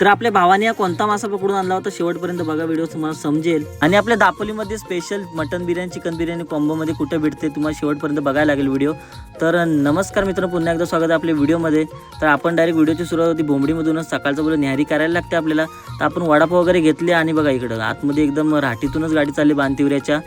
तर आपल्या भावाने कोणता मासा पकडून आणला होता शेवटपर्यंत बघा, व्हिडिओ तुम्हाला समजेल. आणि आपल्या दापोलीमध्ये special mutton biryani chicken biryani combo मध्ये कुठे भेटते तुम्हाला शेवटपर्यंत बघायला लागेल व्हिडिओ. तर नमस्कार मित्रांनो, पुन्हा एकदा स्वागत आहे आपल्या व्हिडिओमध्ये. तर आपण डायरेक्ट व्हिडिओची सुरुवात होती बोंबडीमधूनच. सकाळचं बोलून न्याहारी करायला लागते आपल्याला. तर आपण वडापाव वगैरे घेतले आणि बघा इकडं आतमध्ये एकदम राठीतूनच गाडी चालली बांतिवऱ्याच्या.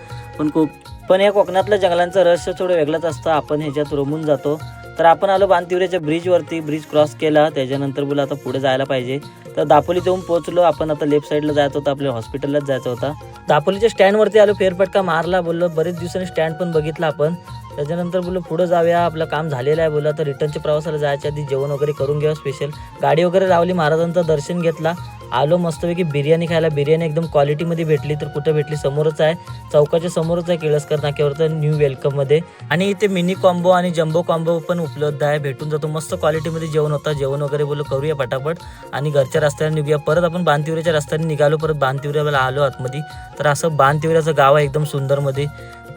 पण या कोकणातल्या जंगलांचं रहस्य थोडं वेगळंच असतं. आपण ह्याच्यात रमून जातो. तर आपण आलो बांतिवऱ्याच्या ब्रिजवरती. ब्रिज क्रॉस केला त्याच्यानंतर बोला आता पुढे जायला पाहिजे. तर दापोली जाऊन पोहोचलो आपण. आता लेफ्ट साईडला जायचं होतं, आपल्या हॉस्पिटललाच जायचं होता. दापोलीच्या स्टँडवरती आलो, फेरफटका मारला. बोललो बरेच दिवसांनी स्टँड पण बघितला आपण. त्याच्यानंतर बोललो पुढं जाऊया, आपलं काम झालेलं आहे. बोला तर रिटर्नच्या प्रवासाला जायच्या आधी जेवण वगैरे करून घ्यावं. स्पेशल गाडी वगैरे लावली, महाराजांचं दर्शन घेतला. आलो मस्तपैकी बिर्याणी खायला. बिर्याणी एकदम क्वालिटीमध्ये भेटली. तर कुठं भेटली, समोरच आहे, चौकाच्या समोरच आहे, केळसकर नाक्यावरचं न्यू वेलकममध्ये. आणि इथे मिनी कॉम्बो आणि जम्बो कॉम्बो पण उपलब्ध आहे, भेटून जातो. मस्त क्वालिटीमध्ये जेवण होता. जेवण वगैरे बोललो करूया पटापट आणि घरच्या रस्त्याने निघूया. परत आपण बांतिवऱ्याच्या रस्त्याने निघालो, परत बांतिवऱ्याला आलो आतमध्ये. तर असं बांतिवऱ्याचं गाव आहे एकदम सुंदरमध्ये.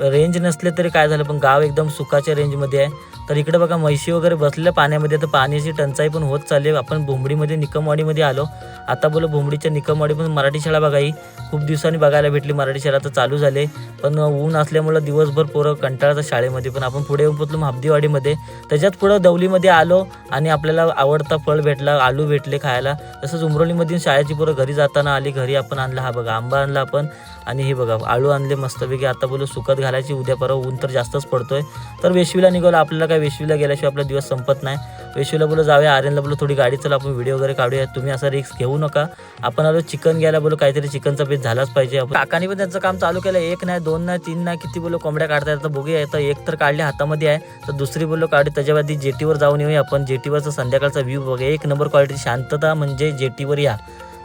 रेंज नसले तरी काय झालं, पण गाव एकदम सुखाच्या रेंजमध्ये आहे. तर इकडे बघा म्हैशी वगैरे बसलेल्या पाण्यामध्ये. तर पाण्याची टंचाई पण होत चालली. आपण भोंबडीमध्ये निकमवाडीमध्ये आलो. आता बोलो भोंबडीच्या निकमवाडीमध्ये मराठी शाळा बघा, ही खूप दिवसांनी बघायला भेटली. मराठी शाळा तर चालू झाले, पण ऊन असल्यामुळं दिवसभर पोरं कंटाळतात शाळेमध्ये. पण आपण पुढे येऊन पोचलो हब्दीवाडीमध्ये. त्याच्यात पुढं दौलीमध्ये आलो आणि आपल्याला आवडता फळ भेटला, आलू भेटले खायला. तसंच उमरोलीमधून शाळेची पोरं घरी जाताना आली. घरी आपण आणला, हा बघा आंबा आणला आपण आणि हे बघा आळू आणले मस्तपैकी. आता बोलो सुकत घालायची, उद्या परवा ऊन तर जास्तच पडतोय. तर वेशवीला निघालो. आपल्याला काय वेशवीला गेल्याशिवाय आपला दिवस संपत नाही. वेशवीला बोलो जाऊया, आर्यनला बोलो थोडी गाडी चला आपण व्हिडिओ वगैरे काढूया. तुम्ही असा रिस्क घेऊ नका. आपण आलो चिकन घ्यायला. बोलो काहीतरी चिकनचा पीस झालाच पाहिजे. काकानी पण त्यांचं काम चालू केलं. एक नाही, दोन नाही, तीन नाही, किती बोलो कोंबड्या काढता येतात बघूया. येतं एक तर काढली हातामध्ये आहे, तर दुसरी बोलो काढली. त्याच्या आधी जेटीवर जाऊन येऊया आपण. जेटीवरचा संध्याकाळचा व्ह्यू बघा, एक नंबर क्वालिटी, शांतता म्हणजे जेटीवर या.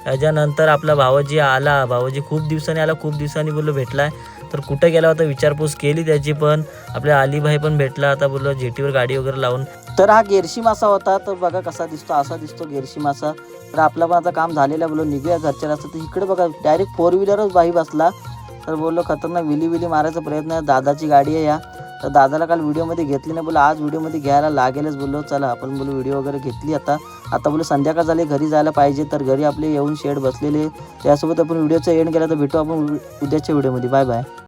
त्याच्यानंतर आपला भावाजी आला. भावाजी खूप दिवसांनी आला, खूप दिवसांनी बोललो भेटलाय. तर कुठं गेला होता विचारपूस केली त्याची, पण आपल्या अलीभाई पण भेटला. आता बोललो जेटीवर गाडी वगैरे लावून. तर हा गेरशी मासा होता. तर बघा कसा दिसतो, असा दिसतो गेरशी मासा. तर आपला पण आता काम झालेलं आहे. बोललो निघूया घरच्या रस्त्यात. तर इकडे बघा डायरेक्ट 4 व्हीलरच बाई बसला. तर बोललो खतरनाक विली मारायचा प्रयत्न आहे. दादाची गाडी आहे या. तर दादाला काल व्हिडिओमध्ये घेतली नाही, बोललो आज व्हिडिओमध्ये घ्यायला लागेलच. बोललो चला आपण बोललो व्हिडिओ वगैरे घेतली. आता बोललो संध्याकाळ झाली, घरी जायला पाहिजे. तर घरी आपले येऊन शेड बसलेले. त्यासोबत आपण व्हिडिओचा एंड केला. तर भेटू आपण उद्याच्या व्हिडिओमध्ये. Bye bye.